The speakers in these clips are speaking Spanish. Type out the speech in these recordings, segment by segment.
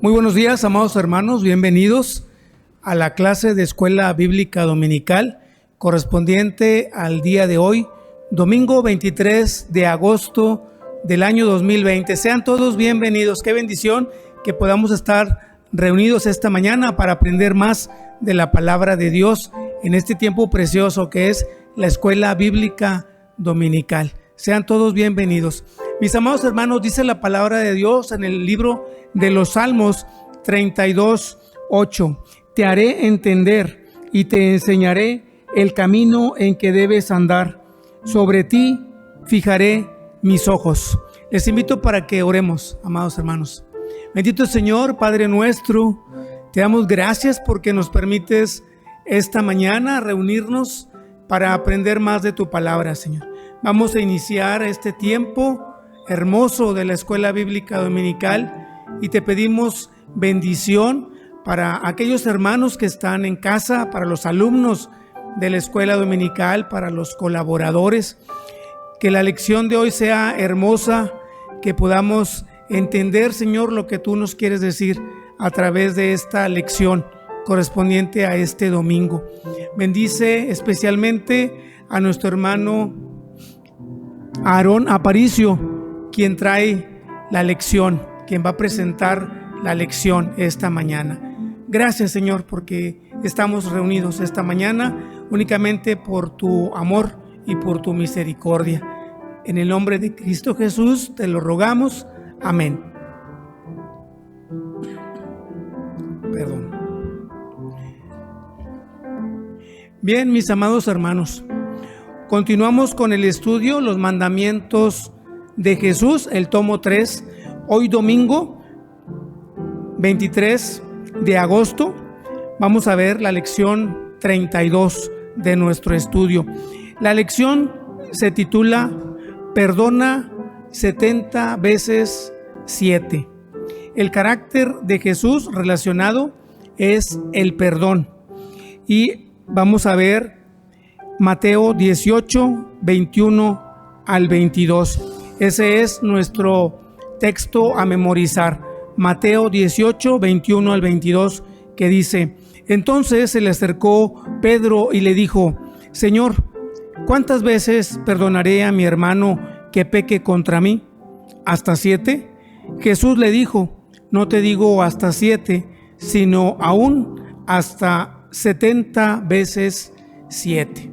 Muy buenos días, amados hermanos, bienvenidos a la clase de Escuela Bíblica Dominical correspondiente al día de hoy, domingo 23 de agosto del año 2020. Sean todos bienvenidos, qué bendición que podamos estar reunidos esta mañana para aprender más de la palabra de Dios en este tiempo precioso que es la Escuela Bíblica Dominical. Sean todos bienvenidos. Mis amados hermanos, dice la palabra de Dios en el libro de los Salmos 32:8. Te haré entender y te enseñaré el camino en que debes andar. Sobre ti fijaré mis ojos. Les invito para que oremos, amados hermanos. Bendito Señor, Padre nuestro, te damos gracias porque nos permites esta mañana reunirnos para aprender más de tu palabra, Señor. Vamos a iniciar este tiempo hermoso de la Escuela Bíblica Dominical y te pedimos bendición para aquellos hermanos que están en casa, para los alumnos de la Escuela Dominical, para los colaboradores. Que la lección de hoy sea hermosa, que podamos entender, Señor, lo que tú nos quieres decir a través de esta lección correspondiente a este domingo. Bendice especialmente a nuestro hermano Aarón Aparicio, quien trae la lección, quien va a presentar la lección esta mañana. Gracias, Señor, porque estamos reunidos esta mañana únicamente por tu amor y por tu misericordia. En el nombre de Cristo Jesús te lo rogamos. Amén. Perdón. Bien, mis amados hermanos, continuamos con el estudio, los mandamientos de Jesús, el tomo 3, hoy domingo 23 de agosto. Vamos a ver la lección 32 de nuestro estudio. La lección se titula Perdona 70 veces 7. El carácter de Jesús relacionado es el perdón. Y vamos a ver Mateo 18, 21 al 22. Ese es nuestro texto a memorizar. Mateo 18, 21 al 22, que dice: Entonces se le acercó Pedro y le dijo: Señor, ¿cuántas veces perdonaré a mi hermano que peque contra mí? ¿Hasta 7? Jesús le dijo: No te digo hasta 7, sino aún hasta 70 veces 7.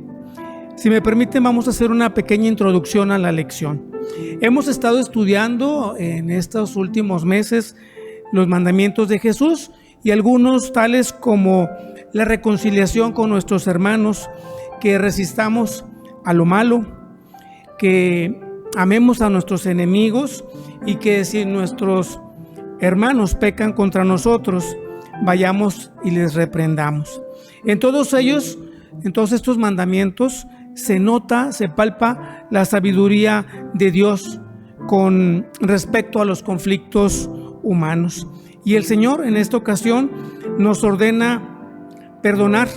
Si me permiten, vamos a hacer una pequeña introducción a la lección. Hemos estado estudiando en estos últimos meses los mandamientos de Jesús y algunos tales como la reconciliación con nuestros hermanos, que resistamos a lo malo, que amemos a nuestros enemigos y que si nuestros hermanos pecan contra nosotros, vayamos y les reprendamos. En todos ellos, en todos estos mandamientos, se nota, se palpa la sabiduría de Dios con respecto a los conflictos humanos. Y el Señor en esta ocasión nos ordena perdonar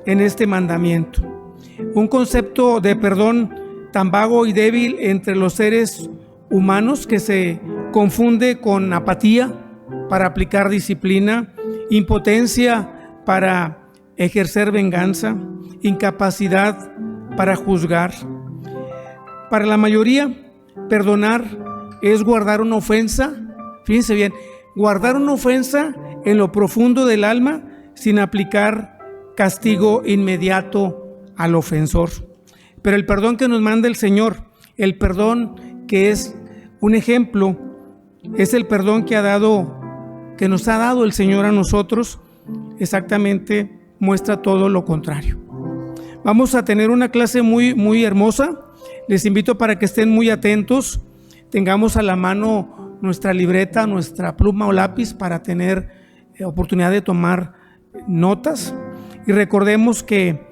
en este mandamiento. Un concepto de perdón tan vago y débil entre los seres humanos que se confunde con apatía para aplicar disciplina, impotencia para ejercer venganza, incapacidad para juzgar. Para la mayoría, perdonar es guardar una ofensa. Fíjense bien, guardar una ofensa en lo profundo del alma sin aplicar castigo inmediato al ofensor. Pero el perdón que nos manda el Señor, el perdón que es un ejemplo, es el perdón que nos ha dado el Señor a nosotros, exactamente muestra todo lo contrario. Vamos a tener una clase muy hermosa. Les invito para que estén muy atentos, tengamos a la mano nuestra libreta, nuestra pluma o lápiz para tener oportunidad de tomar notas, y recordemos que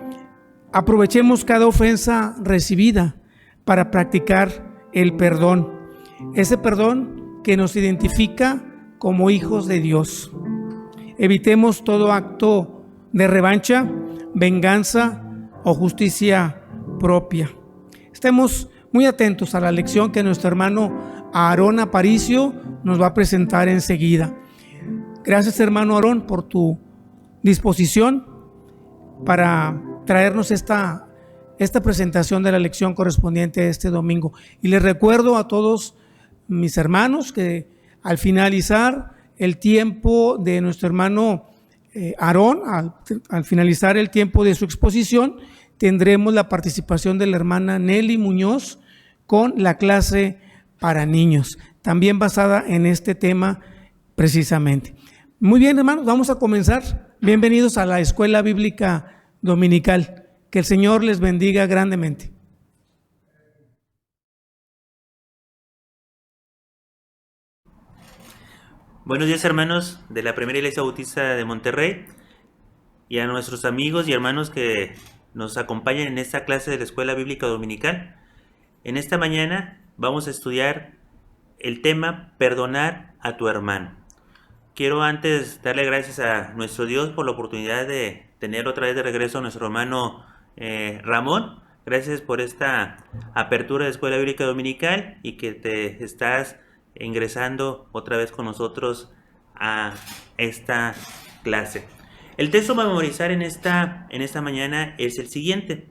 aprovechemos cada ofensa recibida para practicar el perdón, ese perdón que nos identifica como hijos de Dios. Evitemos todo acto de revancha, venganza o justicia propia. Estemos muy atentos a la lección que nuestro hermano Aarón Aparicio nos va a presentar enseguida. Gracias, hermano Aarón, por tu disposición para traernos esta presentación de la lección correspondiente a este domingo. Y les recuerdo a todos mis hermanos que al finalizar el tiempo de nuestro hermano Aarón, al finalizar el tiempo de su exposición, tendremos la participación de la hermana Nelly Muñoz con la clase para niños, también basada en este tema precisamente. Muy bien, hermanos, vamos a comenzar. Bienvenidos a la Escuela Bíblica Dominical. Que el Señor les bendiga grandemente. Buenos días, hermanos de la Primera Iglesia Bautista de Monterrey, y a nuestros amigos y hermanos que nos acompañan en esta clase de la Escuela Bíblica Dominical. En esta mañana vamos a estudiar el tema perdonar a tu hermano. Quiero antes darle gracias a nuestro Dios por la oportunidad de tener otra vez de regreso a nuestro hermano Ramón. Gracias por esta apertura de Escuela Bíblica Dominical y que te estás ingresando otra vez con nosotros a esta clase. El texto para memorizar en esta mañana es el siguiente.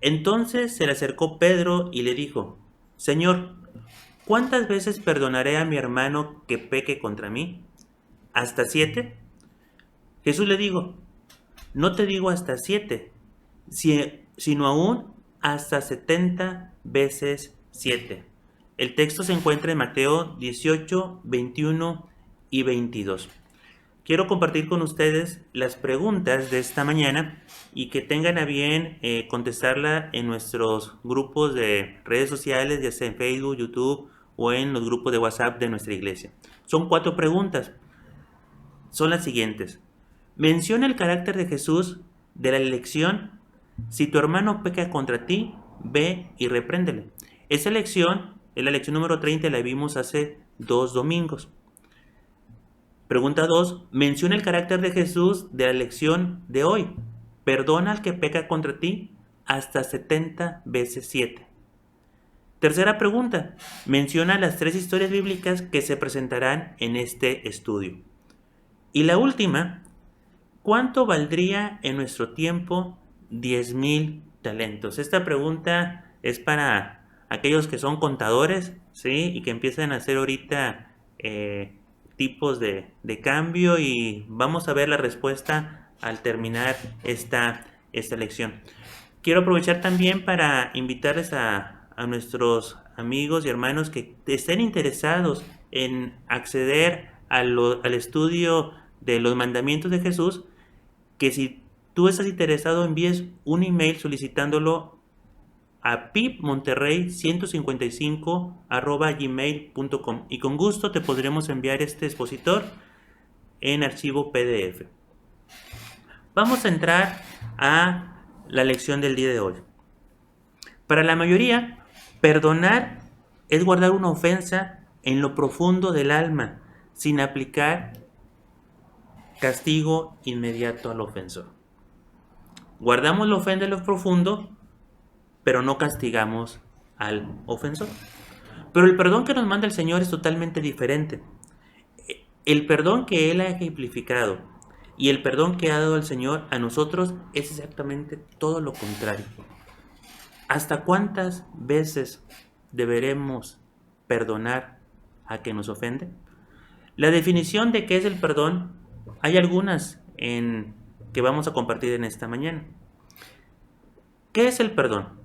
Entonces se le acercó Pedro y le dijo: Señor, ¿cuántas veces perdonaré a mi hermano que peque contra mí? ¿Hasta 7? Jesús le dijo: no te digo hasta 7, sino aún hasta 70 veces 7. El texto se encuentra en Mateo 18, 21 y 22. Quiero compartir con ustedes las preguntas de esta mañana y que tengan a bien contestarla en nuestros grupos de redes sociales, ya sea en Facebook, YouTube o en los grupos de WhatsApp de nuestra iglesia. Son 4 preguntas. Son las siguientes. Menciona el carácter de Jesús de la lección: si tu hermano peca contra ti, ve y repréndele. Esa lección es la lección número 30, la vimos hace 2 domingos. Pregunta 2. Menciona el carácter de Jesús de la lección de hoy. Perdona al que peca contra ti hasta 70 veces 7. Tercera pregunta. Menciona las 3 historias bíblicas que se presentarán en este estudio. Y la última, ¿cuánto valdría en nuestro tiempo 10,000 talentos? Esta pregunta es para aquellos que son contadores, ¿sí? Y que empiezan a hacer ahorita tipos de cambio, y vamos a ver la respuesta al terminar esta lección. Quiero aprovechar también para invitarles a nuestros amigos y hermanos que estén interesados en acceder al estudio de los mandamientos de Jesús, que si tú estás interesado envíes un email solicitándolo a pipmonterrey155@gmail.com y con gusto te podremos enviar este expositor en archivo PDF. Vamos a entrar a la lección del día de hoy. Para la mayoría, perdonar es guardar una ofensa en lo profundo del alma sin aplicar castigo inmediato al ofensor. Guardamos la ofensa en lo profundo, pero no castigamos al ofensor. Pero el perdón que nos manda el Señor es totalmente diferente. El perdón que Él ha ejemplificado y el perdón que ha dado el Señor a nosotros es exactamente todo lo contrario. ¿Hasta cuántas veces deberemos perdonar a quien nos ofende? La definición de qué es el perdón Hay algunas que vamos a compartir en esta mañana. ¿Qué es el perdón?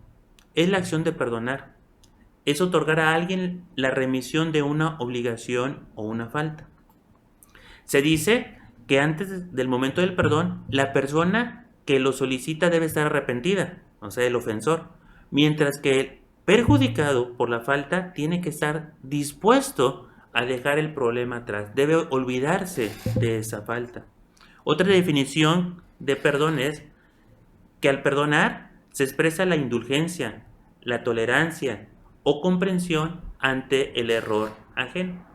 Es la acción de perdonar. Es otorgar a alguien la remisión de una obligación o una falta. Se dice que antes del momento del perdón, la persona que lo solicita debe estar arrepentida, o sea, el ofensor, mientras que el perjudicado por la falta tiene que estar dispuesto a dejar el problema atrás, debe olvidarse de esa falta. Otra definición de perdón es que al perdonar se expresa la indulgencia, la tolerancia o comprensión ante el error ajeno.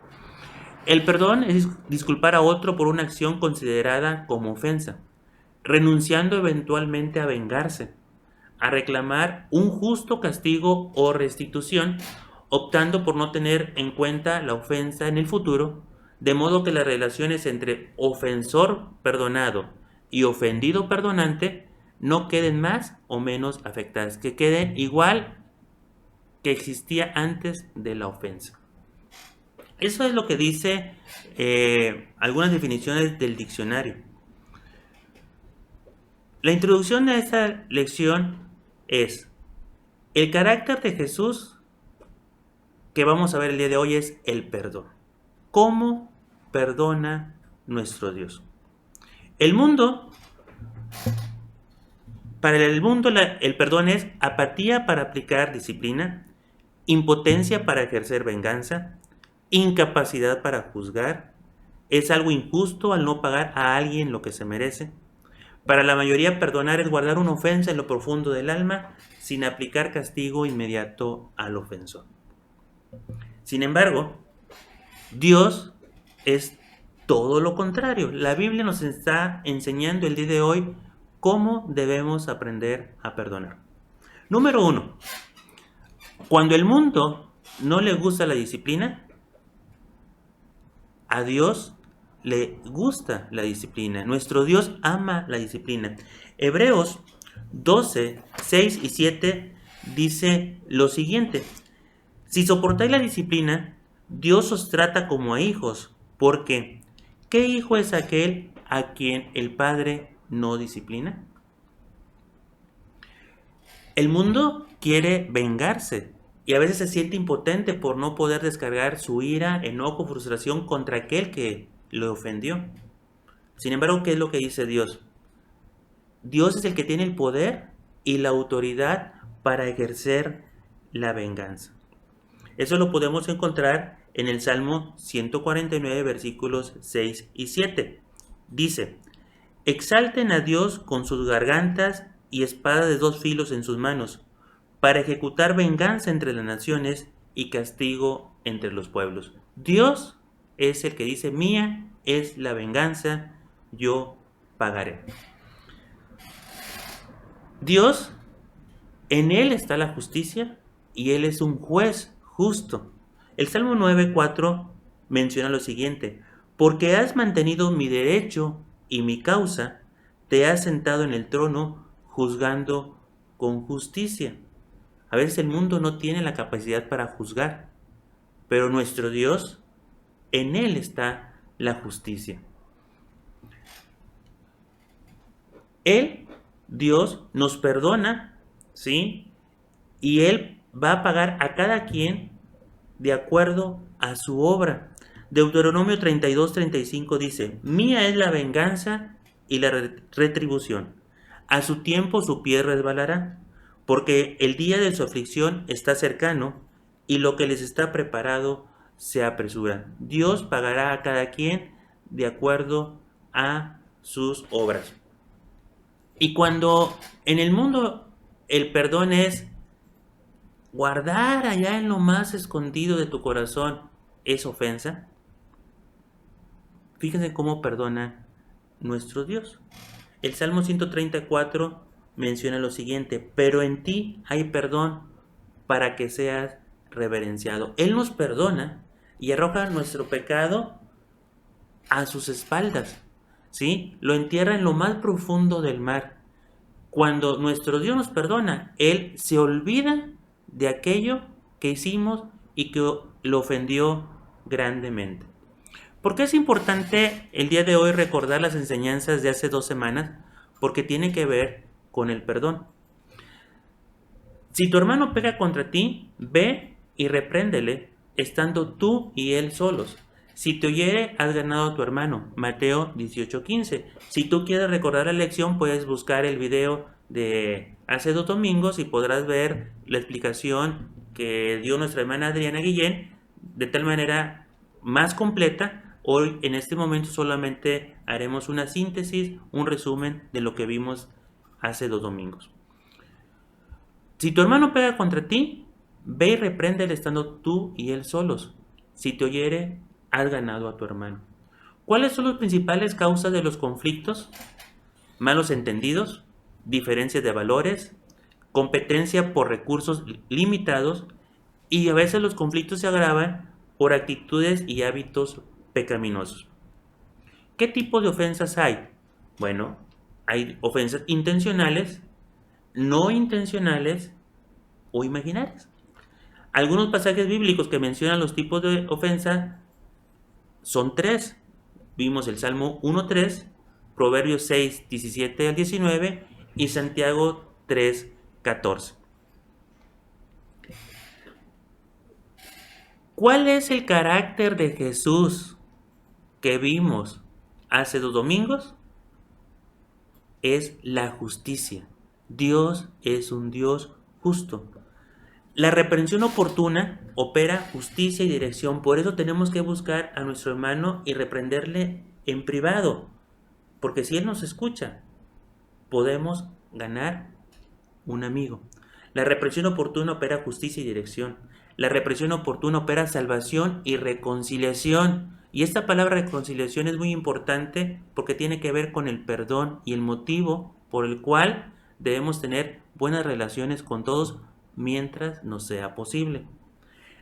El perdón es disculpar a otro por una acción considerada como ofensa, renunciando eventualmente a vengarse, a reclamar un justo castigo o restitución, optando por no tener en cuenta la ofensa en el futuro, de modo que las relaciones entre ofensor perdonado y ofendido perdonante no queden más o menos afectadas, que queden igual que existía antes de la ofensa. Eso es lo que dice algunas definiciones del diccionario. La introducción a esta lección es: el carácter de Jesús que vamos a ver el día de hoy es el perdón. ¿Cómo perdona nuestro Dios? Para el mundo el perdón es apatía para aplicar disciplina, impotencia para ejercer venganza, incapacidad para juzgar, es algo injusto al no pagar a alguien lo que se merece. Para la mayoría, perdonar es guardar una ofensa en lo profundo del alma sin aplicar castigo inmediato al ofensor. Sin embargo, Dios es todo lo contrario. La Biblia nos está enseñando el día de hoy cómo debemos aprender a perdonar. Número 1. Cuando el mundo no le gusta la disciplina, a Dios le gusta la disciplina. Nuestro Dios ama la disciplina. Hebreos 12, 6 y 7 dice lo siguiente: si soportáis la disciplina, Dios os trata como a hijos, porque ¿qué hijo es aquel a quien el Padre no disciplina? El mundo quiere vengarse y a veces se siente impotente por no poder descargar su ira, enojo, frustración contra aquel que lo ofendió. Sin embargo, ¿qué es lo que dice Dios? Dios es el que tiene el poder y la autoridad para ejercer la venganza. Eso lo podemos encontrar en el Salmo 149, versículos 6 y 7. Dice: exalten a Dios con sus gargantas y espada de dos filos en sus manos, para ejecutar venganza entre las naciones y castigo entre los pueblos. Dios es el que dice: mía es la venganza, yo pagaré. Dios, en Él está la justicia y Él es un juez justo. El Salmo 9:4 menciona lo siguiente: porque has mantenido mi derecho y mi causa, te has sentado en el trono juzgando con justicia. A veces el mundo no tiene la capacidad para juzgar, pero nuestro Dios, en Él está la justicia. Él, Dios, nos perdona, ¿sí? Y Él va a pagar a cada quien de acuerdo a su obra. Deuteronomio 32:35 dice: mía es la venganza y la retribución. A su tiempo su pie resbalará, porque el día de su aflicción está cercano y lo que les está preparado se apresura. Dios pagará a cada quien de acuerdo a sus obras. Y cuando en el mundo el perdón es guardar allá en lo más escondido de tu corazón esa ofensa, fíjense cómo perdona nuestro Dios. El Salmo 134 menciona lo siguiente: pero en ti hay perdón para que seas reverenciado. Él nos perdona y arroja nuestro pecado a sus espaldas, ¿sí? Lo entierra en lo más profundo del mar. Cuando nuestro Dios nos perdona, Él se olvida de aquello que hicimos y que lo ofendió grandemente. ¿Por qué es importante el día de hoy recordar las enseñanzas de hace 2 semanas? Porque tiene que ver con el perdón. Si tu hermano pega contra ti, ve y repréndele, estando tú y él solos. Si te oyere, has ganado a tu hermano. Mateo 18:15. Si tú quieres recordar la lección, puedes buscar el video de hace 2 domingos y podrás ver la explicación que dio nuestra hermana Adriana Guillén de tal manera más completa. Hoy, en este momento, solamente haremos una síntesis, un resumen de lo que vimos hace 2 domingos. Si tu hermano pega contra ti, ve y repréndele estando tú y él solos. Si te oyere, has ganado a tu hermano. ¿Cuáles son las principales causas de los conflictos? Malos entendidos, diferencias de valores, competencia por recursos limitados, y a veces los conflictos se agravan por actitudes y hábitos pecaminosos. ¿Qué tipo de ofensas hay? Bueno, hay ofensas intencionales, no intencionales o imaginarias. Algunos pasajes bíblicos que mencionan los tipos de ofensa son 3. Vimos el Salmo 1:3, Proverbios 6:17 al 19 y Santiago 3:14. ¿Cuál es el carácter de Jesús que vimos hace 2 domingos? Es la justicia. Dios es un Dios justo. La reprensión oportuna opera justicia y dirección. Por eso tenemos que buscar a nuestro hermano y reprenderle en privado. Porque si él nos escucha, podemos ganar un amigo. La reprensión oportuna opera justicia y dirección. La reprensión oportuna opera salvación y reconciliación. Y esta palabra reconciliación es muy importante porque tiene que ver con el perdón y el motivo por el cual debemos tener buenas relaciones con todos mientras nos sea posible.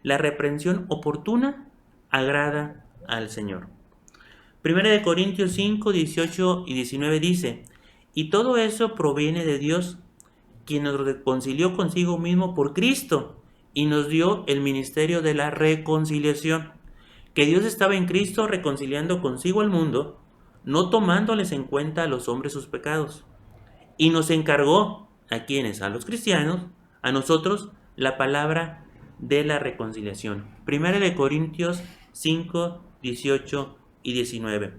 La reprensión oportuna agrada al Señor. 1 Corintios 5, 18 y 19 dice: y todo eso proviene de Dios, quien nos reconcilió consigo mismo por Cristo y nos dio el ministerio de la reconciliación. Que Dios estaba en Cristo reconciliando consigo al mundo, no tomándoles en cuenta a los hombres sus pecados. Y nos encargó, ¿a quienes? A los cristianos, a nosotros, la palabra de la reconciliación. 1 Corintios 5, 18 y 19.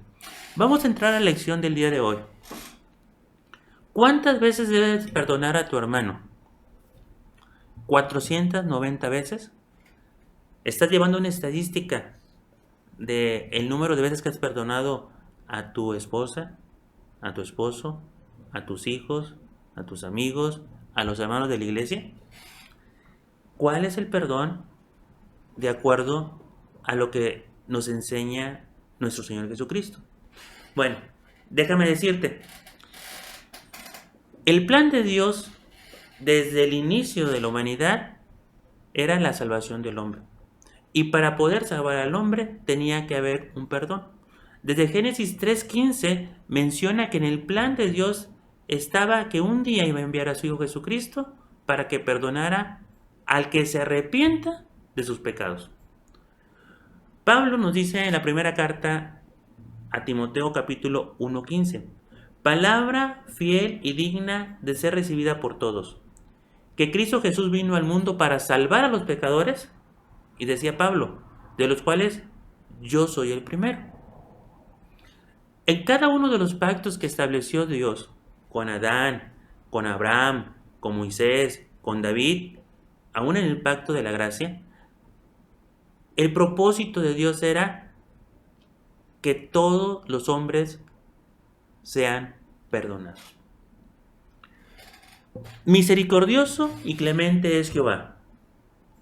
Vamos a entrar a la lección del día de hoy. ¿Cuántas veces debes perdonar a tu hermano? ¿490 veces? ¿Estás llevando una estadística de el número de veces que has perdonado a tu esposa, a tu esposo, a tus hijos, a tus amigos, a los hermanos de la iglesia? ¿Cuál es el perdón de acuerdo a lo que nos enseña nuestro Señor Jesucristo? Bueno, déjame decirte, el plan de Dios desde el inicio de la humanidad era la salvación del hombre. Y para poder salvar al hombre tenía que haber un perdón. Desde Génesis 3:15 menciona que en el plan de Dios estaba que un día iba a enviar a su Hijo Jesucristo para que perdonara al que se arrepienta de sus pecados. Pablo nos dice en la primera carta a Timoteo capítulo 1:15: palabra fiel y digna de ser recibida por todos, que Cristo Jesús vino al mundo para salvar a los pecadores, y decía Pablo, de los cuales yo soy el primero. En cada uno de los pactos que estableció Dios con Adán, con Abraham, con Moisés, con David, aún en el pacto de la gracia, el propósito de Dios era que todos los hombres sean perdonados. Misericordioso y clemente es Jehová,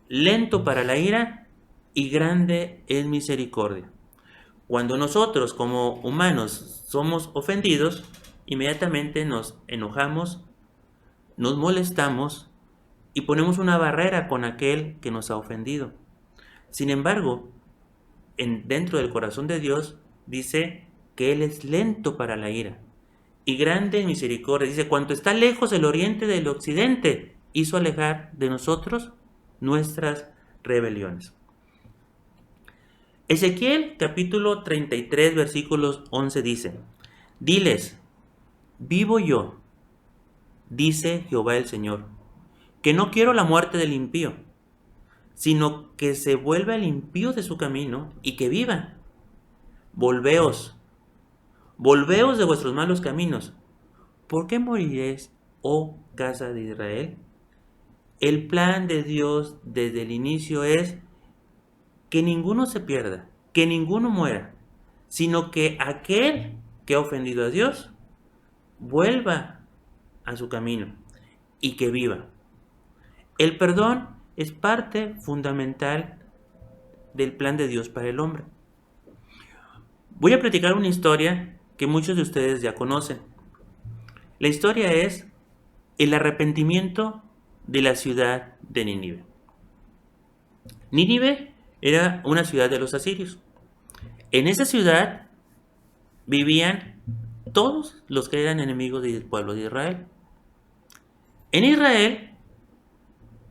lento para la ira y grande en misericordia. Cuando nosotros como humanos somos ofendidos, inmediatamente nos enojamos, nos molestamos y ponemos una barrera con aquel que nos ha ofendido. Sin embargo, dentro del corazón de Dios dice que Él es lento para la ira y grande en misericordia. Dice, cuanto está lejos el oriente del occidente, hizo alejar de nosotros nuestras rebeliones. Ezequiel capítulo 33 versículos 11 dice: Diles, vivo yo, dice Jehová el Señor, que no quiero la muerte del impío, sino que se vuelva el impío de su camino y que viva. Volveos, volveos de vuestros malos caminos. ¿Por qué moriréis, oh casa de Israel? El plan de Dios desde el inicio es que ninguno se pierda, que ninguno muera, sino que aquel que ha ofendido a Dios vuelva a su camino y que viva. El perdón es parte fundamental del plan de Dios para el hombre. Voy a platicar una historia que muchos de ustedes ya conocen. La historia es el arrepentimiento de la ciudad de Nínive. Nínive era una ciudad de los asirios. En esa ciudad vivían todos los que eran enemigos del pueblo de Israel. En Israel,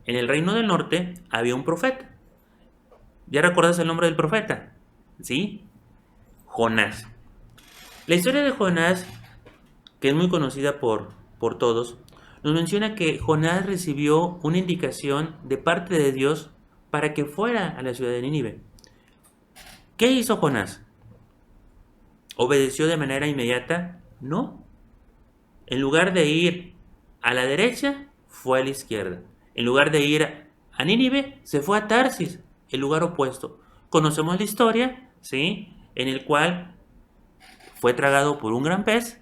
en el reino del norte, había un profeta. ¿Ya recuerdas el nombre del profeta? ¿Sí? Jonás. La historia de Jonás, que es muy conocida por todos, nos menciona que Jonás recibió una indicación de parte de Dios para que fuera a la ciudad de Nínive. ¿Qué hizo Jonás? ¿Obedeció de manera inmediata? No. En lugar de ir a la derecha, fue a la izquierda. En lugar de ir a Nínive, se fue a Tarsis, el lugar opuesto. Conocemos la historia, ¿sí? En el cual fue tragado por un gran pez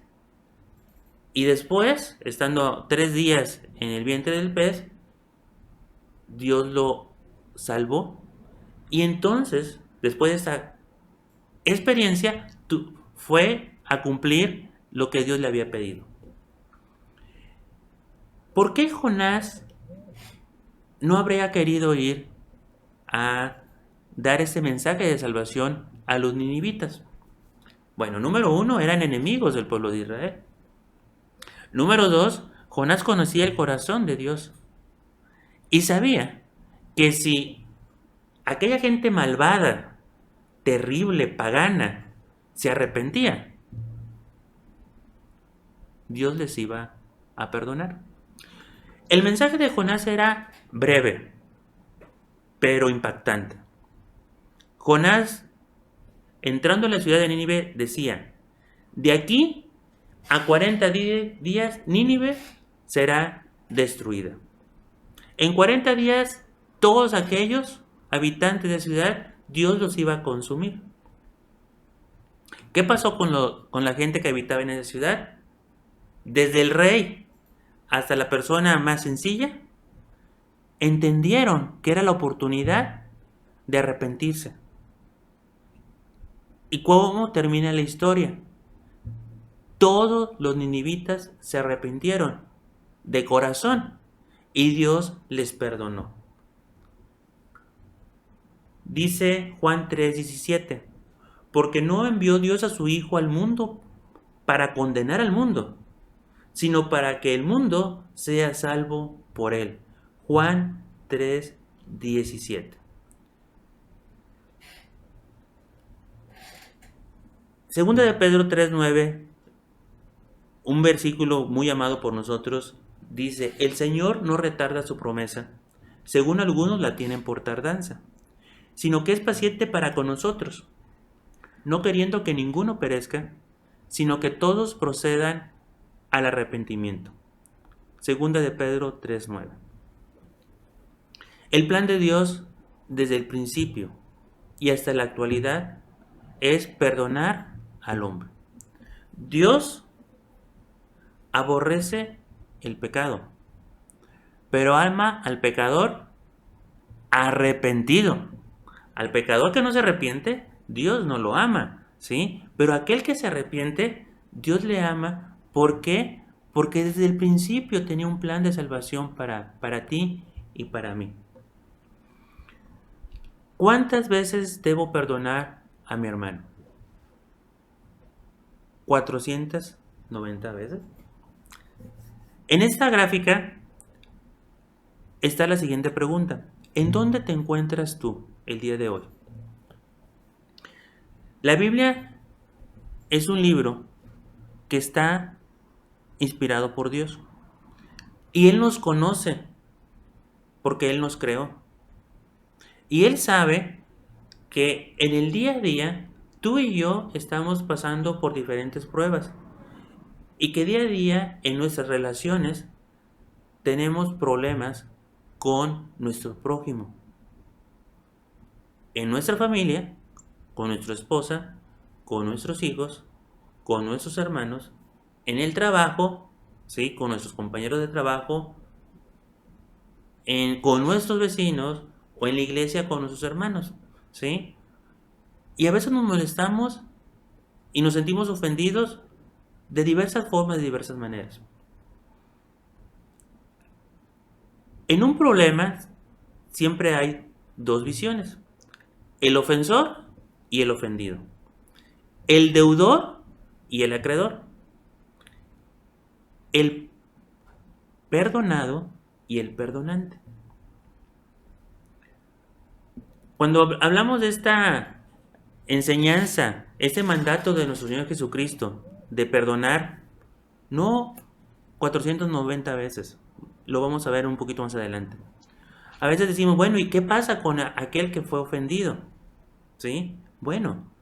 y después, estando 3 días en el vientre del pez, Dios lo salvó. Y entonces, después de esta experiencia, fue a cumplir lo que Dios le había pedido. ¿Por qué Jonás no habría querido ir a dar ese mensaje de salvación a los ninivitas? Bueno, número 1, eran enemigos del pueblo de Israel. Número 2, Jonás conocía el corazón de Dios y sabía que si aquella gente malvada, terrible, pagana, se arrepentía, Dios les iba a perdonar. El mensaje de Jonás era breve, pero impactante. Jonás, entrando a la ciudad de Nínive, decía: de aquí a 40 días Nínive será destruida. En 40 días todos aquellos habitantes de la ciudad, Dios los iba a consumir. ¿Qué pasó con la gente que habitaba en esa ciudad? Desde el rey hasta la persona más sencilla, entendieron que era la oportunidad de arrepentirse. ¿Y cómo termina la historia? Todos los ninivitas se arrepintieron de corazón y Dios les perdonó. Dice Juan 3:17, porque no envió Dios a su Hijo al mundo para condenar al mundo, sino para que el mundo sea salvo por él. Juan 3:17. Segunda de Pedro 3:9, un versículo muy amado por nosotros, dice: el Señor no retarda su promesa, según algunos la tienen por tardanza, sino que es paciente para con nosotros, no queriendo que ninguno perezca, sino que todos procedan al arrepentimiento. Segunda de Pedro 3:9. El plan de Dios desde el principio y hasta la actualidad es perdonar al hombre. Dios aborrece el pecado, pero ama al pecador arrepentido. Al pecador que no se arrepiente, Dios no lo ama, ¿sí? Pero aquel que se arrepiente, Dios le ama. ¿Por qué? Porque desde el principio tenía un plan de salvación para ti y para mí. ¿Cuántas veces debo perdonar a mi hermano? ¿490 veces? En esta gráfica está la siguiente pregunta: ¿en dónde te encuentras tú el día de hoy? La Biblia es un libro que está inspirado por Dios. Y Él nos conoce porque Él nos creó. Y Él sabe que en el día a día tú y yo estamos pasando por diferentes pruebas. Y que día a día en nuestras relaciones tenemos problemas con nuestro prójimo. En nuestra familia, con nuestra esposa, con nuestros hijos, con nuestros hermanos, en el trabajo, ¿sí? Con nuestros compañeros de trabajo, con nuestros vecinos o en la iglesia con nuestros hermanos, ¿sí? Y a veces nos molestamos y nos sentimos ofendidos de diversas formas, de diversas maneras. En un problema siempre hay dos visiones: el ofensor y el ofendido, el deudor y el acreedor, el perdonado y el perdonante. Cuando hablamos de esta enseñanza, este mandato de nuestro Señor Jesucristo de perdonar, no 490 veces, lo vamos a ver un poquito más adelante. A veces decimos, bueno, ¿y qué pasa con aquel que fue ofendido? ¿Sí? Bueno,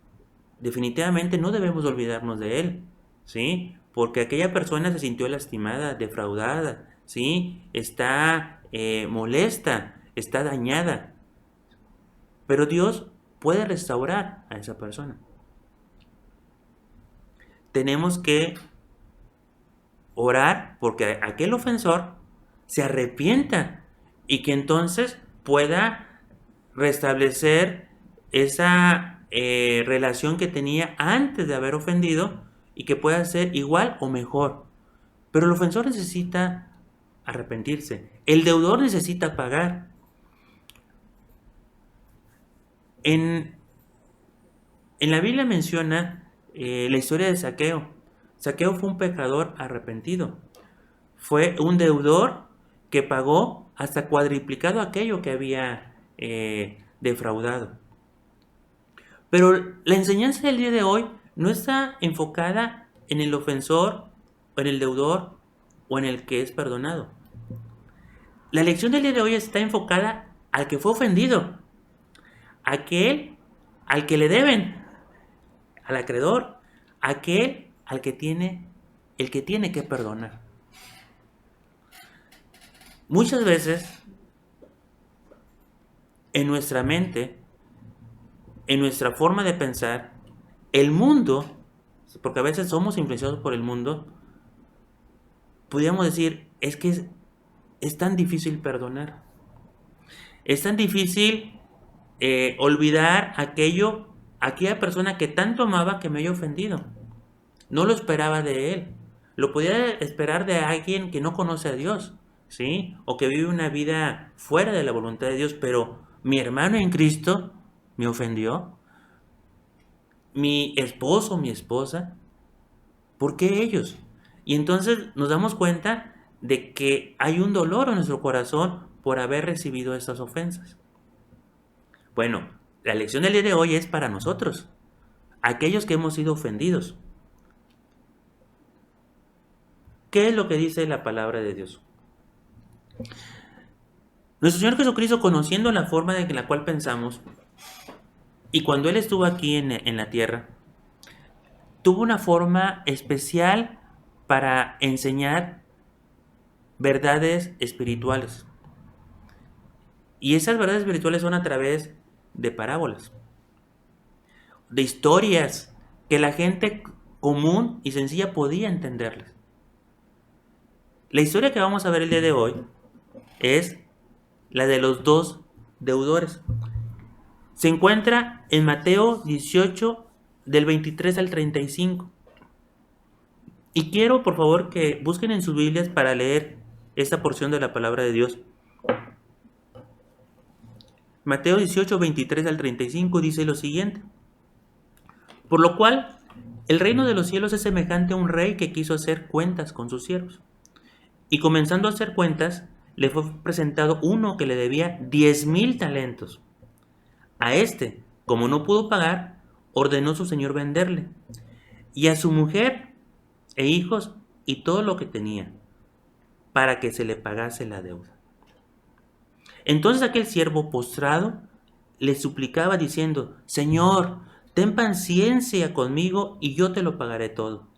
definitivamente no debemos olvidarnos de él, ¿sí? Porque aquella persona se sintió lastimada, defraudada, ¿sí? Está molesta, está dañada. Pero Dios puede restaurar a esa persona. Tenemos que orar porque aquel ofensor se arrepienta y que entonces pueda restablecer esa relación que tenía antes de haber ofendido y que pueda ser igual o mejor. Pero el ofensor necesita arrepentirse. El deudor necesita pagar. En la Biblia menciona la historia de Zaqueo. Zaqueo fue un pecador arrepentido. Fue un deudor que pagó hasta cuadriplicado aquello que había defraudado. Pero la enseñanza del día de hoy no está enfocada en el ofensor, o en el deudor, o en el que es perdonado. La lección del día de hoy está enfocada al que fue ofendido, aquel al que le deben, al acreedor, aquel al que tiene, el que tiene que perdonar. Muchas veces en nuestra mente, en nuestra forma de pensar, el mundo, porque a veces somos influenciados por el mundo, podríamos decir, es que es tan difícil perdonar. Es tan difícil olvidar aquella persona que tanto amaba que me haya ofendido. No lo esperaba de él. Lo podía esperar de alguien que no conoce a Dios, ¿sí? O que vive una vida fuera de la voluntad de Dios, pero mi hermano en Cristo me ofendió. Mi esposo, mi esposa, ¿por qué ellos? Y entonces nos damos cuenta de que hay un dolor en nuestro corazón por haber recibido estas ofensas. Bueno, la lección del día de hoy es para nosotros, aquellos que hemos sido ofendidos. ¿Qué es lo que dice la palabra de Dios? Nuestro Señor Jesucristo, conociendo la forma en la cual pensamos, y cuando Él estuvo aquí en la tierra, tuvo una forma especial para enseñar verdades espirituales. Y esas verdades espirituales son a través de parábolas, de historias que la gente común y sencilla podía entenderles. La historia que vamos a ver el día de hoy es la de los dos deudores. Se encuentra en Mateo 18, del 23 al 35. Y quiero, por favor, que busquen en sus Biblias para leer esta porción de la palabra de Dios. Mateo 18, 23 al 35 dice lo siguiente: por lo cual, el reino de los cielos es semejante a un rey que quiso hacer cuentas con sus siervos. Y comenzando a hacer cuentas, le fue presentado uno que le debía 10,000 talentos. A este, como no pudo pagar, ordenó su señor venderle, y a su mujer e hijos y todo lo que tenía, para que se le pagase la deuda. Entonces aquel siervo postrado le suplicaba diciendo: Señor, ten paciencia conmigo y yo te lo pagaré todo.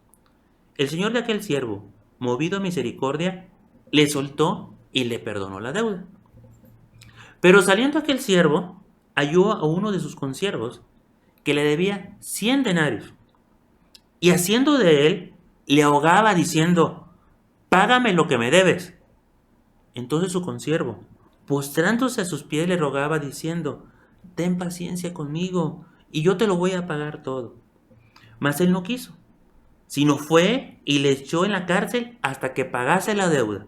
El señor de aquel siervo, movido a misericordia, le soltó y le perdonó la deuda. Pero saliendo aquel siervo, halló a uno de sus consiervos que le debía 100 denarios, y haciendo de él, le ahogaba diciendo: Págame lo que me debes. Entonces su consiervo, postrándose a sus pies, le rogaba diciendo: Ten paciencia conmigo y yo te lo voy a pagar todo. Mas él no quiso, sino fue y le echó en la cárcel hasta que pagase la deuda.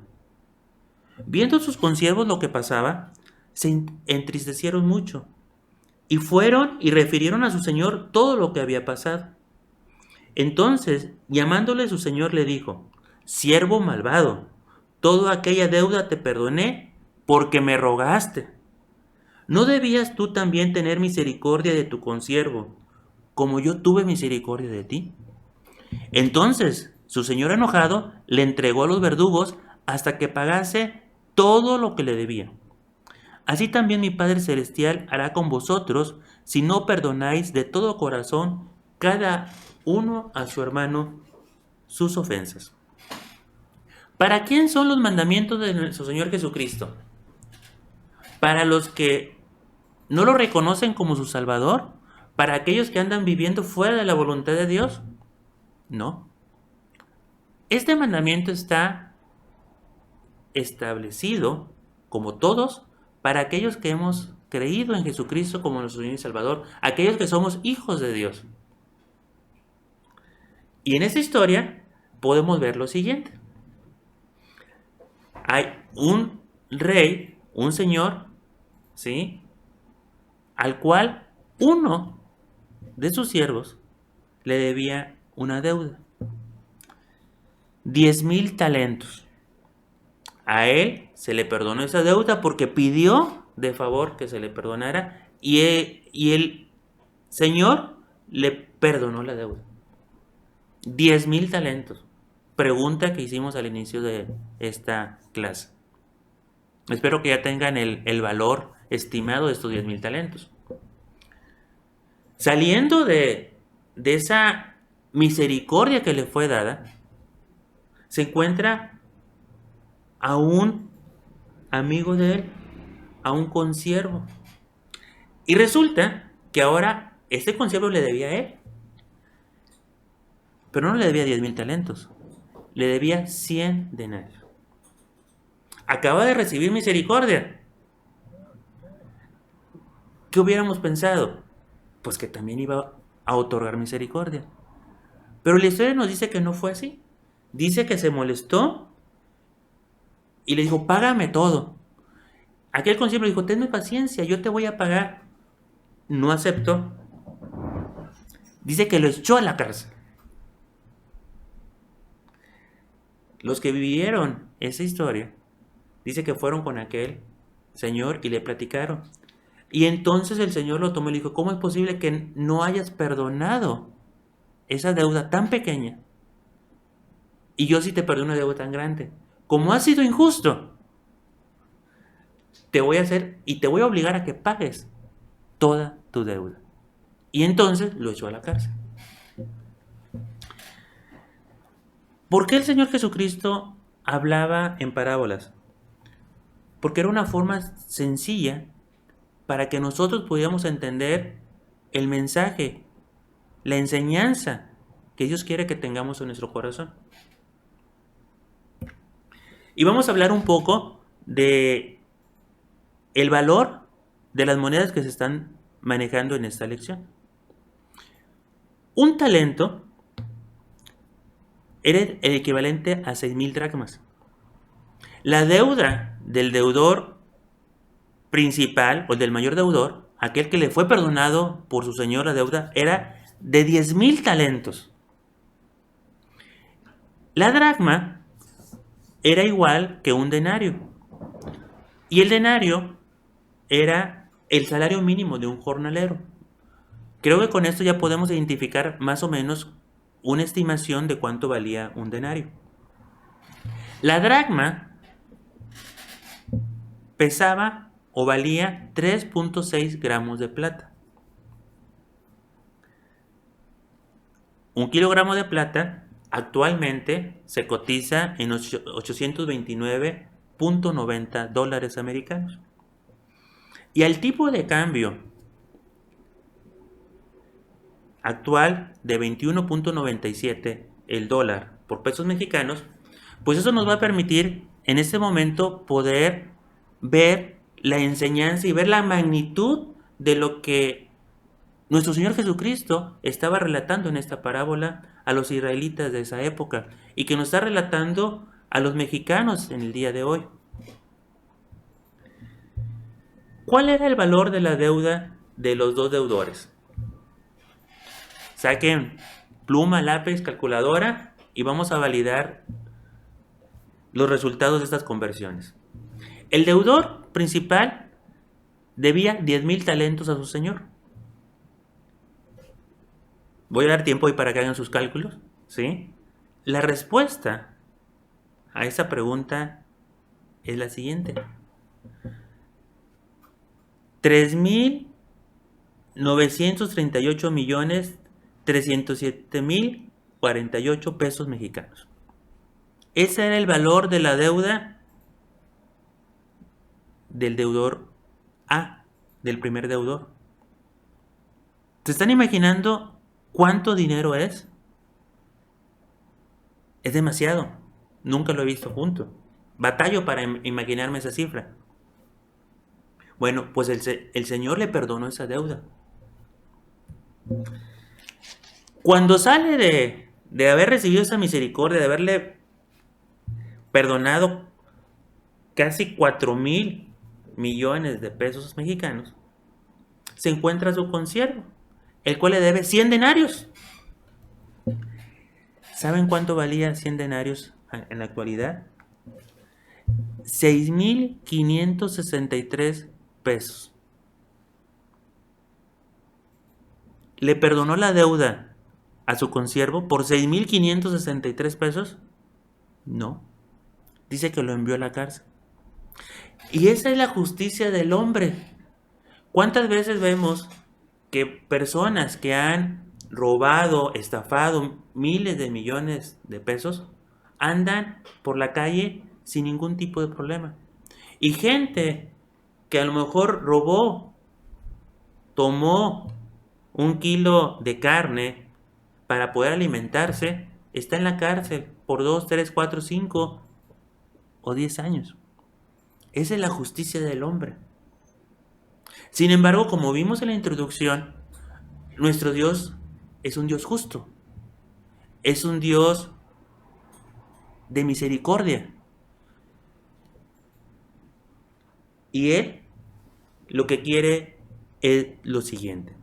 Viendo sus consiervos lo que pasaba, se entristecieron mucho, y fueron y refirieron a su señor todo lo que había pasado. Entonces, llamándole su señor, le dijo: Siervo malvado, toda aquella deuda te perdoné porque me rogaste. ¿No debías tú también tener misericordia de tu consiervo, como yo tuve misericordia de ti? Entonces su señor, enojado, le entregó a los verdugos hasta que pagase todo lo que le debía. Así también mi Padre Celestial hará con vosotros si no perdonáis de todo corazón cada uno a su hermano sus ofensas. ¿Para quién son los mandamientos de nuestro Señor Jesucristo? ¿Para los que no lo reconocen como su Salvador? ¿Para aquellos que andan viviendo fuera de la voluntad de Dios? No. Este mandamiento está establecido, como todos, para aquellos que hemos creído en Jesucristo como nuestro Señor y Salvador, aquellos que somos hijos de Dios. Y en esta historia podemos ver lo siguiente. Hay un rey, un señor, ¿sí?, al cual uno de sus siervos le debía una deuda. 10,000 talentos. A él se le perdonó esa deuda porque pidió de favor que se le perdonara, y el señor le perdonó la deuda. 10,000 talentos. Pregunta que hicimos al inicio de esta clase. Espero que ya tengan el valor estimado de estos 10,000 talentos. Saliendo de esa misericordia que le fue dada, se encuentra a un amigo de él, a un consiervo. Y resulta que ahora este consiervo le debía a él. Pero no le debía 10,000 talentos, le debía 100 denarios. Acaba de recibir misericordia. ¿Qué hubiéramos pensado? Pues que también iba a otorgar misericordia. Pero la historia nos dice que no fue así. Dice que se molestó y le dijo: Págame todo. Aquel consiervo dijo: Tenme paciencia, yo te voy a pagar. No aceptó. Dice que lo echó a la cárcel. Los que vivieron esa historia, dice que fueron con aquel señor y le platicaron. Y entonces el señor lo tomó y le dijo: ¿Cómo es posible que no hayas perdonado esa deuda tan pequeña? Y yo sí te perdono una deuda tan grande. Como has sido injusto, te voy a hacer y te voy a obligar a que pagues toda tu deuda. Y entonces lo echó a la cárcel. ¿Por qué el Señor Jesucristo hablaba en parábolas? Porque era una forma sencilla para que nosotros pudiéramos entender el mensaje, la enseñanza que Dios quiere que tengamos en nuestro corazón. Y vamos a hablar un poco de el valor de las monedas que se están manejando en esta lección. Un talento era el equivalente a 6,000 dracmas. La deuda del deudor principal o del mayor deudor, aquel que le fue perdonado por su señor la deuda, era de 10,000 talentos. La dracma era igual que un denario. Y el denario era el salario mínimo de un jornalero, Creo que con esto ya podemos identificar más o menos una estimación de cuánto valía un denario. La dracma pesaba o valía 3.6 gramos de plata. Un kilogramo de plata actualmente se cotiza en 829.90 dólares americanos. Y al tipo de cambio actual de 21.97 el dólar por pesos mexicanos, pues eso nos va a permitir en este momento poder ver la enseñanza y ver la magnitud de lo que nuestro Señor Jesucristo estaba relatando en esta parábola a los israelitas de esa época y que nos está relatando a los mexicanos en el día de hoy. ¿Cuál era el valor de la deuda de los dos deudores? Saquen pluma, lápiz, calculadora y vamos a validar los resultados de estas conversiones. El deudor principal debía 10,000 talentos a su señor. Voy a dar tiempo ahí para que hagan sus cálculos, ¿sí? La respuesta a esa pregunta es la siguiente: 3,938,307,048 pesos mexicanos. Ese era el valor de la deuda del deudor A, del primer deudor. ¿Se están imaginando cuánto dinero es? Es demasiado. Nunca lo he visto junto. Batallo para imaginarme esa cifra. Bueno, pues el Señor le perdonó esa deuda. Cuando sale de haber recibido esa misericordia, de haberle perdonado casi 4,000 millones de pesos mexicanos, se encuentra su consiervo, el cual le debe 100 denarios. ¿Saben cuánto valía 100 denarios en la actualidad? 6,563 pesos. ¿Le perdonó la deuda a su consiervo por 6,563 pesos? No. Dice que lo envió a la cárcel. Y esa es la justicia del hombre. ¿Cuántas veces vemos que personas que han robado, estafado miles de millones de pesos andan por la calle sin ningún tipo de problema? Y gente que a lo mejor robó, tomó 1 kilo de carne para poder alimentarse, está en la cárcel por 2, 3, 4, 5 o 10 años. Esa es la justicia del hombre. Sin embargo, como vimos en la introducción, nuestro Dios es un Dios justo. Es un Dios de misericordia. Y Él lo que quiere es lo siguiente: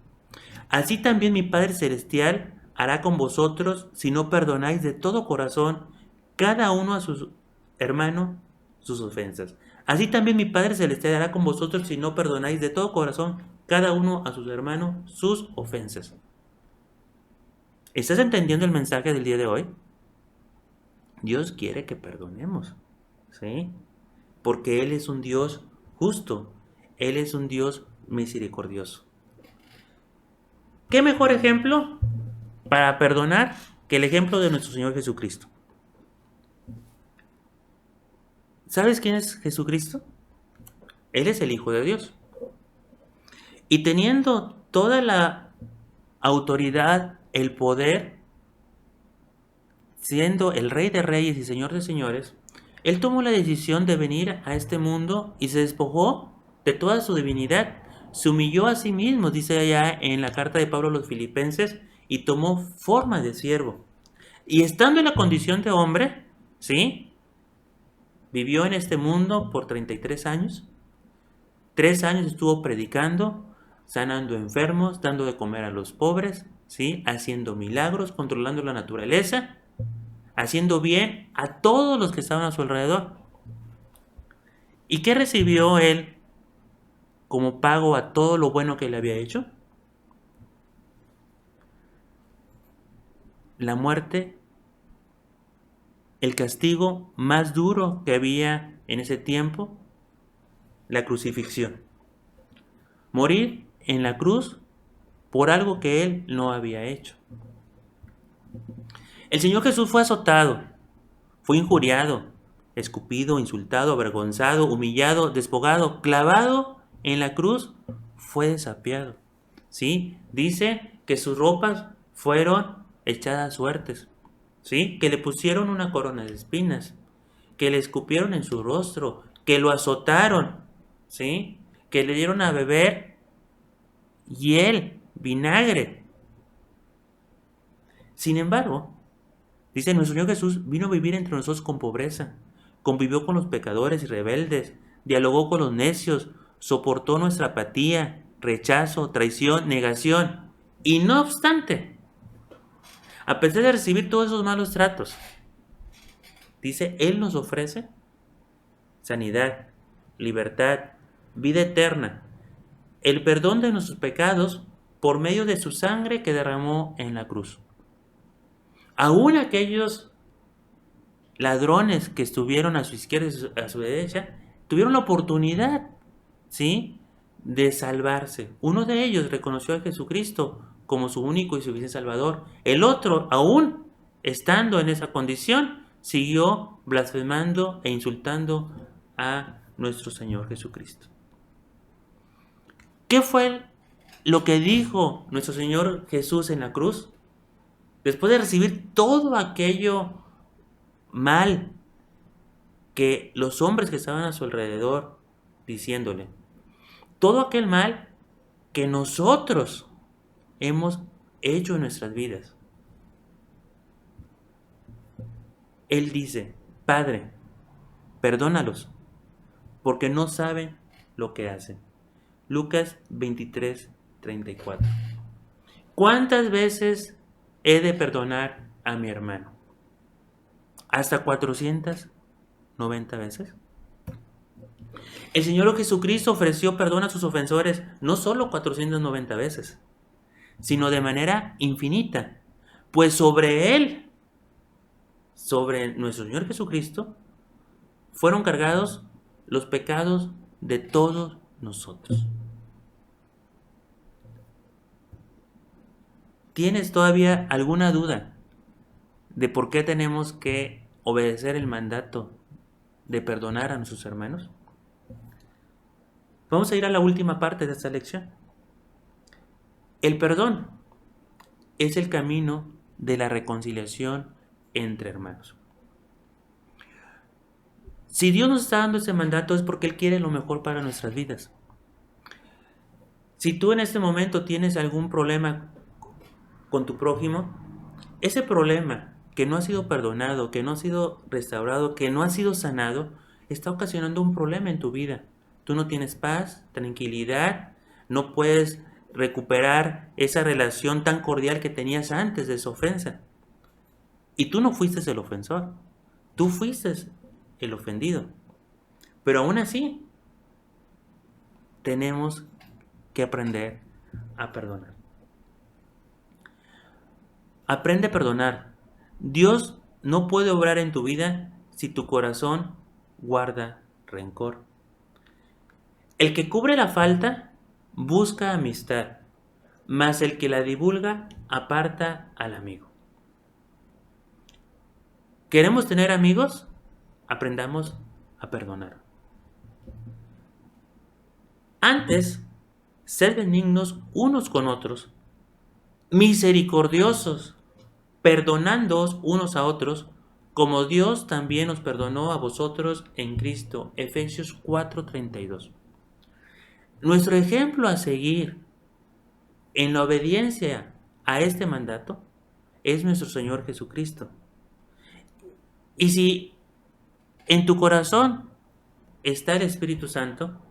así también mi Padre Celestial hará con vosotros si no perdonáis de todo corazón cada uno a su hermano sus ofensas. Así también mi Padre Celestial hará con vosotros si no perdonáis de todo corazón cada uno a sus hermanos sus ofensas. ¿Estás entendiendo el mensaje del día de hoy? Dios quiere que perdonemos, ¿sí? Porque Él es un Dios justo. Él es un Dios misericordioso. ¿Qué mejor ejemplo para perdonar que el ejemplo de nuestro Señor Jesucristo? ¿Sabes quién es Jesucristo? Él es el Hijo de Dios. Y teniendo toda la autoridad, el poder, siendo el Rey de Reyes y Señor de Señores, Él tomó la decisión de venir a este mundo y se despojó de toda su divinidad. Se humilló a sí mismo, dice allá en la carta de Pablo a los Filipenses, y tomó forma de siervo. Y estando en la condición de hombre, ¿sí?, vivió en este mundo por 33 años. 3 años estuvo predicando, sanando enfermos, dando de comer a los pobres, ¿sí?, haciendo milagros, controlando la naturaleza, haciendo bien a todos los que estaban a su alrededor. ¿Y qué recibió él como pago a todo lo bueno que le había hecho? la muerte, el castigo más duro que había en ese tiempo, la crucifixión. Morir en la cruz por algo que él no había hecho. El Señor Jesús fue azotado, fue injuriado, escupido, insultado, avergonzado, humillado, despojado, clavado en la cruz, fue desapiado. ¿Sí? Dice que sus ropas fueron echadas a suertes. ¿Sí? Que le pusieron una corona de espinas, que le escupieron en su rostro, que lo azotaron, ¿sí? Que le dieron a beber hiel, vinagre. Sin embargo, dice, nuestro Señor Jesús vino a vivir entre nosotros con pobreza, convivió con los pecadores y rebeldes, dialogó con los necios, soportó nuestra apatía, rechazo, traición, negación. Y no obstante, a pesar de recibir todos esos malos tratos, dice, Él nos ofrece sanidad, libertad, vida eterna, el perdón de nuestros pecados por medio de su sangre que derramó en la cruz. Aún aquellos ladrones que estuvieron a su izquierda y a su derecha tuvieron la oportunidad, ¿sí?, de salvarse. Uno de ellos reconoció a Jesucristo como su único y suficiente Salvador. El otro, aún estando en esa condición, siguió blasfemando e insultando a nuestro Señor Jesucristo. ¿Qué fue lo que dijo nuestro Señor Jesús en la cruz? Después de recibir todo aquello mal que los hombres que estaban a su alrededor diciéndole, todo aquel mal que nosotros hemos hecho en nuestras vidas, Él dice, Padre, perdónalos, porque no saben lo que hacen. Lucas 23:34. ¿Cuántas veces he de perdonar a mi hermano? ¿Hasta 490 veces? El Señor Jesucristo ofreció perdón a sus ofensores no solo 490 veces, sino de manera infinita, pues sobre Él, sobre nuestro Señor Jesucristo, fueron cargados los pecados de todos nosotros. ¿Tienes todavía alguna duda de por qué tenemos que obedecer el mandato de perdonar a nuestros hermanos? Vamos a ir a la última parte de esta lección. El perdón es el camino de la reconciliación entre hermanos. Si Dios nos está dando ese mandato es porque Él quiere lo mejor para nuestras vidas. Si tú en este momento tienes algún problema con tu prójimo, ese problema que no ha sido perdonado, que no ha sido restaurado, que no ha sido sanado, está ocasionando un problema en tu vida. Tú no tienes paz, tranquilidad, no puedes recuperar esa relación tan cordial que tenías antes de esa ofensa. Y tú no fuiste el ofensor, tú fuiste el ofendido. Pero aún así, tenemos que aprender a perdonar. Aprende a perdonar. Dios no puede obrar en tu vida si tu corazón guarda rencor. El que cubre la falta busca amistad, mas el que la divulga aparta al amigo. ¿Queremos tener amigos? Aprendamos a perdonar. Antes, sed benignos unos con otros, misericordiosos, perdonándoos unos a otros, como Dios también os perdonó a vosotros en Cristo. Efesios 4:32. Nuestro ejemplo a seguir en la obediencia a este mandato es nuestro Señor Jesucristo. Y si en tu corazón está el Espíritu Santo,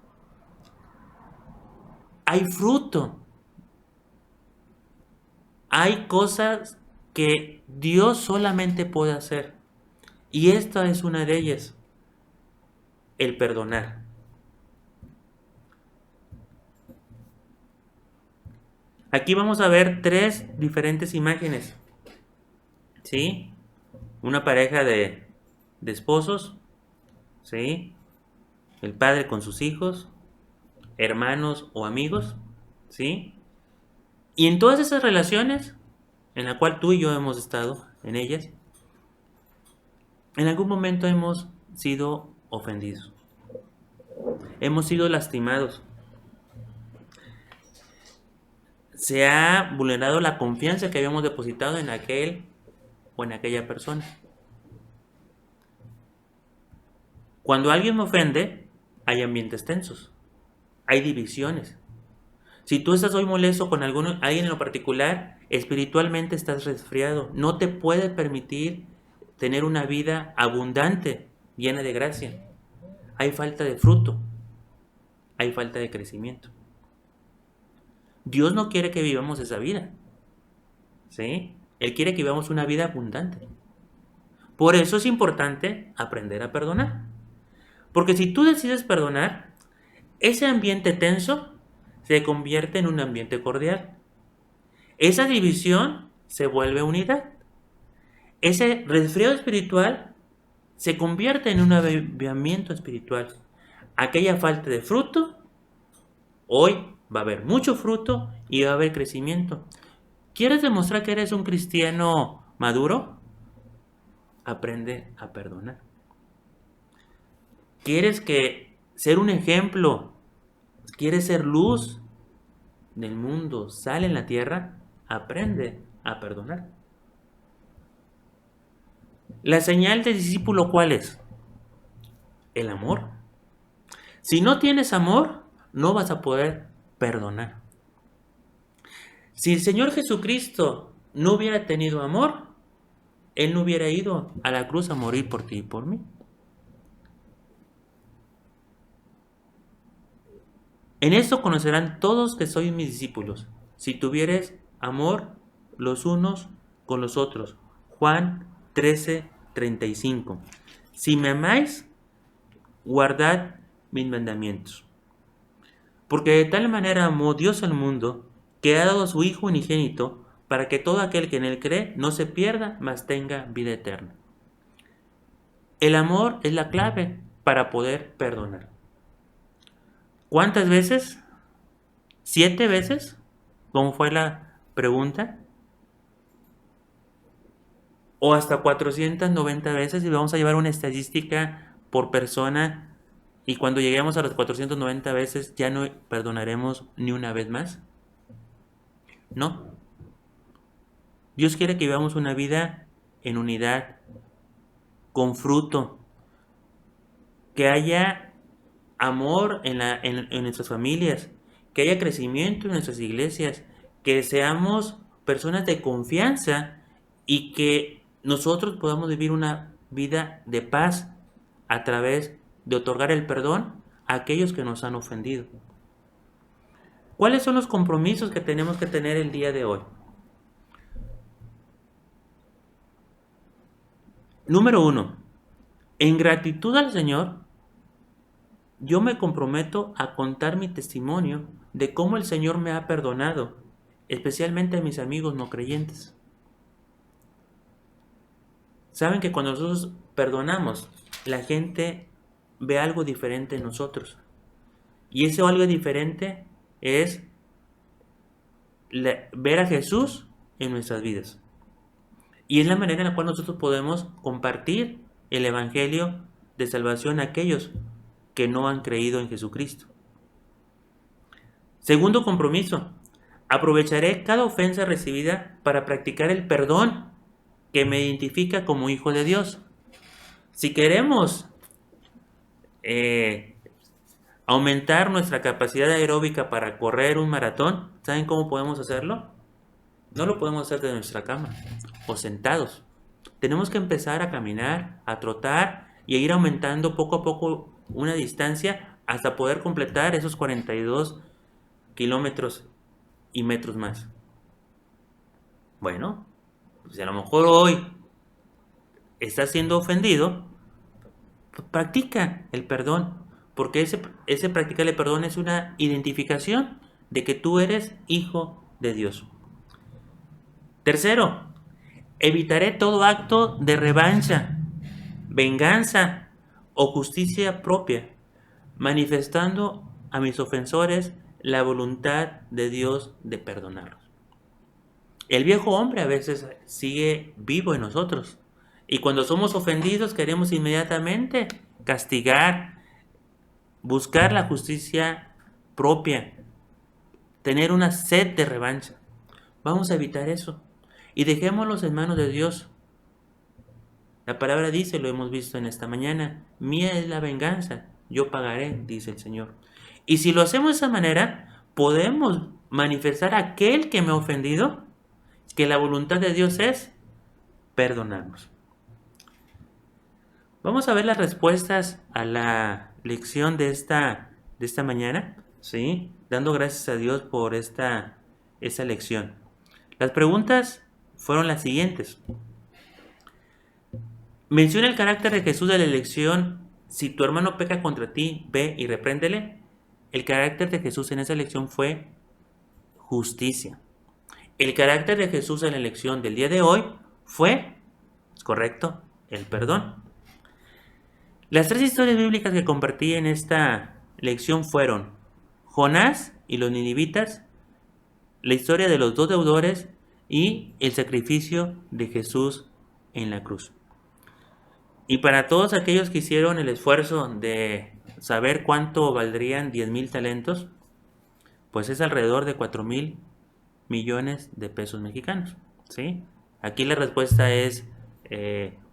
hay fruto, hay cosas que Dios solamente puede hacer. Y esta es una de ellas, el perdonar. Aquí vamos a ver tres diferentes imágenes. ¿sí? Una pareja de esposos, ¿sí? El padre con sus hijos, hermanos o amigos, ¿sí? Y en todas esas relaciones, en la cual tú y yo hemos estado en ellas, en algún momento hemos sido ofendidos, hemos sido lastimados, se ha vulnerado la confianza que habíamos depositado en aquel o en aquella persona. Cuando alguien me ofende, hay ambientes tensos, hay divisiones. Si tú estás hoy molesto con alguien en lo particular, espiritualmente estás resfriado. No te puedes permitir tener una vida abundante, llena de gracia. Hay falta de fruto, hay falta de crecimiento. Dios no quiere que vivamos esa vida, ¿sí? Él quiere que vivamos una vida abundante. Por eso es importante aprender a perdonar. Porque si tú decides perdonar, ese ambiente tenso se convierte en un ambiente cordial. Esa división se vuelve unidad. Ese resfriado espiritual se convierte en un avivamiento espiritual. Aquella falta de fruto, hoy va a haber mucho fruto y va a haber crecimiento. ¿Quieres demostrar que eres un cristiano maduro? Aprende a perdonar. ¿Quieres ser un ejemplo? ¿Quieres ser luz del mundo, sal en la tierra? Aprende a perdonar. La señal del discípulo, ¿cuál es? El amor. Si no tienes amor, no vas a poder perdonar. Si el Señor Jesucristo no hubiera tenido amor, Él no hubiera ido a la cruz a morir por ti y por mí. En esto conocerán todos que sois mis discípulos, si tuvieres amor los unos con los otros. Juan 13:35. Si me amáis, guardad mis mandamientos. Porque de tal manera amó Dios al mundo, que ha dado a su Hijo unigénito, para que todo aquel que en él cree no se pierda, mas tenga vida eterna. El amor es la clave para poder perdonar. ¿Cuántas veces? ¿7 veces? ¿Cómo fue la pregunta? O hasta 490 veces, y vamos a llevar una estadística por persona, y cuando lleguemos a las 490 veces ya no perdonaremos ni una vez más. No. Dios quiere que vivamos una vida en unidad, con fruto, que haya amor en nuestras familias, que haya crecimiento en nuestras iglesias, que seamos personas de confianza y que nosotros podamos vivir una vida de paz a través de otorgar el perdón a aquellos que nos han ofendido. ¿Cuáles son los compromisos que tenemos que tener el día de hoy? Número 1. En gratitud al Señor, yo me comprometo a contar mi testimonio de cómo el Señor me ha perdonado, especialmente a mis amigos no creyentes. Saben que cuando nosotros perdonamos, la gente ve algo diferente en nosotros. Y ese algo diferente es ver a Jesús en nuestras vidas. Y es la manera en la cual nosotros podemos compartir el Evangelio de salvación a aquellos que no han creído en Jesucristo. Segundo compromiso, aprovecharé cada ofensa recibida para practicar el perdón que me identifica como hijo de Dios. Si queremos aumentar nuestra capacidad aeróbica para correr un maratón, ¿saben cómo podemos hacerlo? No lo podemos hacer desde nuestra cama o sentados. Tenemos que empezar a caminar, a trotar y a ir aumentando poco a poco una distancia hasta poder completar esos 42 kilómetros y metros más. Bueno, pues a lo mejor hoy estás siendo ofendido, pues practica el perdón, porque ese practicar el perdón es una identificación de que tú eres hijo de Dios. Tercero, Evitaré todo acto de revancha, venganza o justicia propia, manifestando a mis ofensores la voluntad de Dios de perdonarlos. El viejo hombre a veces sigue vivo en nosotros y cuando somos ofendidos queremos inmediatamente castigar, buscar la justicia propia, tener una sed de revancha. Vamos a evitar eso y dejémoslos en manos de Dios. La palabra dice, lo hemos visto en esta mañana, mía es la venganza, yo pagaré, dice el Señor. Y si lo hacemos de esa manera, podemos manifestar a aquel que me ha ofendido que la voluntad de Dios es perdonarnos. Vamos a ver las respuestas a la lección de esta mañana, ¿sí? Dando gracias a Dios por esta lección. Las preguntas fueron las siguientes. Menciona el carácter de Jesús de la elección. Si tu hermano peca contra ti, ve y repréndele. El carácter de Jesús en esa elección fue justicia. El carácter de Jesús en la elección del día de hoy fue, es correcto, el perdón. Las tres historias bíblicas que compartí en esta lección fueron Jonás y los ninivitas, la historia de los dos deudores y el sacrificio de Jesús en la cruz. Y para todos aquellos que hicieron el esfuerzo de saber cuánto valdrían 10,000 talentos, pues es alrededor de 4,000 millones de pesos mexicanos, ¿sí? Aquí la respuesta es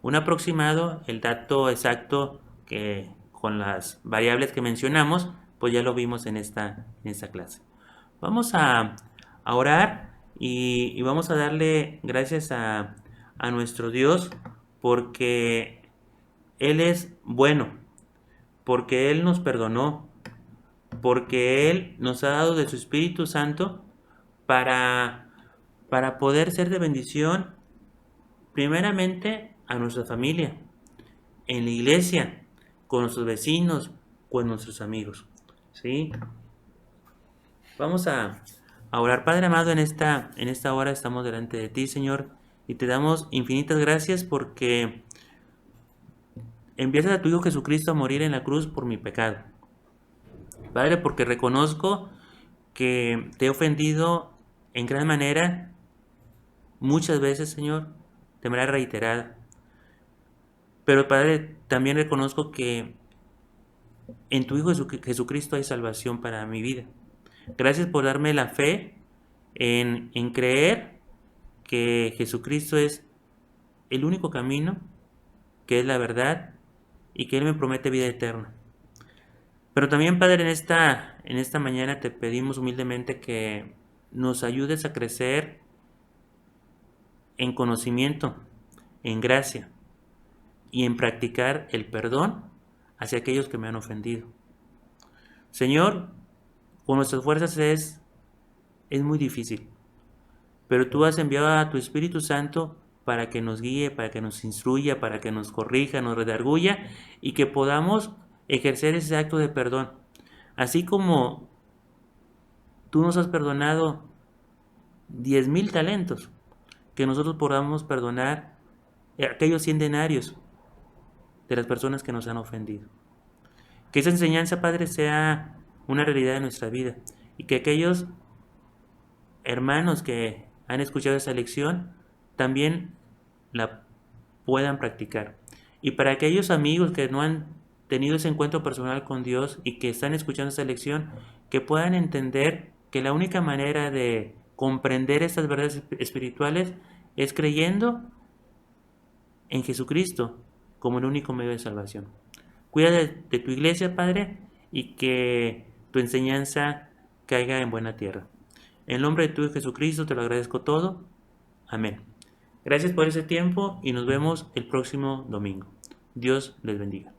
un aproximado, el dato exacto que con las variables que mencionamos, pues ya lo vimos en esta clase. Vamos a orar y vamos a darle gracias a nuestro Dios porque Él es bueno, porque Él nos perdonó, porque Él nos ha dado de su Espíritu Santo para poder ser de bendición primeramente a nuestra familia, en la iglesia, con nuestros vecinos, con nuestros amigos, ¿sí? Vamos a orar. Padre amado, en esta hora estamos delante de ti, Señor, y te damos infinitas gracias porque enviaste a tu Hijo Jesucristo a morir en la cruz por mi pecado. Padre, porque reconozco que te he ofendido en gran manera, muchas veces, Señor, de manera reiterada. Pero, Padre, también reconozco que en tu Hijo Jesucristo hay salvación para mi vida. Gracias por darme la fe en creer que Jesucristo es el único camino, que es la verdad y que Él me promete vida eterna. Pero también, Padre, en esta mañana te pedimos humildemente que nos ayudes a crecer en conocimiento, en gracia y en practicar el perdón hacia aquellos que me han ofendido. Señor, con nuestras fuerzas es muy difícil, pero tú has enviado a tu Espíritu Santo para que nos guíe, para que nos instruya, para que nos corrija, nos redarguya y que podamos ejercer ese acto de perdón. Así como tú nos has perdonado 10,000 talentos, que nosotros podamos perdonar aquellos 100 denarios de las personas que nos han ofendido. Que esa enseñanza, Padre, sea una realidad de nuestra vida y que aquellos hermanos que han escuchado esa lección también la puedan practicar. Y para aquellos amigos que no han tenido ese encuentro personal con Dios y que están escuchando esta lección, que puedan entender que la única manera de comprender estas verdades espirituales es creyendo en Jesucristo como el único medio de salvación. Cuida de tu iglesia, Padre, y que tu enseñanza caiga en buena tierra. En el nombre de tu Hijo Jesucristo te lo agradezco todo. Amén. Gracias por ese tiempo y nos vemos el próximo domingo. Dios les bendiga.